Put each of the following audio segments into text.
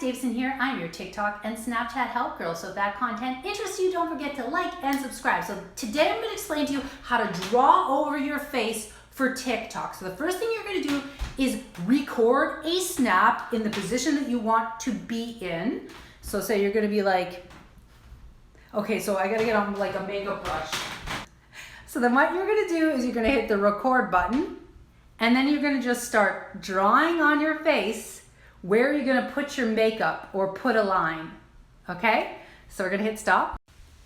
Davison here. I'm your TikTok and Snapchat help girl. So if that content interests you, don't forget to like and subscribe. So today I'm going to explain to you how to draw over your face for TikTok. So the first thing you're going to do is record a snap in the position that you want to be in. So say you're going to be like, okay, so I got to get on like a makeup brush. So then what you're going to do is you're going to hit the record button, and then you're going to just start drawing on your face where you're going to put your makeup or put a line. Okay? So we're going to hit stop.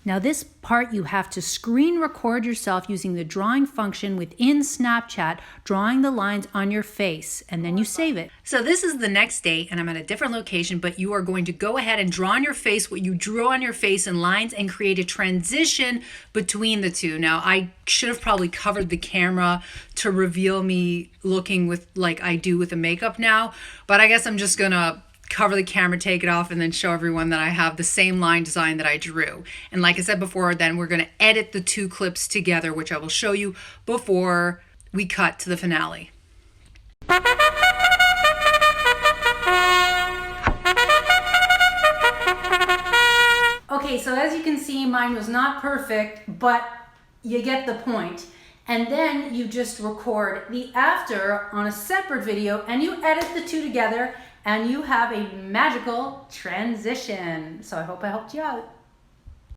Now this part you have to screen record yourself using the drawing function within Snapchat, drawing the lines on your face, and then you save it. So this is the next day and I'm at a different location, but you are going to go ahead and draw on your face what you drew on your face in lines and create a transition between the two. Now I should have probably covered the camera to reveal me looking with like I do with the makeup now, but I guess I'm just gonna cover the camera, take it off, and then show everyone that I have the same line design that I drew. And like I said before, then we're going to edit the two clips together, which I will show you before we cut to the finale. Okay, so as you can see, mine was not perfect, but you get the point. And then you just record the after on a separate video and you edit the two together and you have a magical transition. So I hope I helped you out.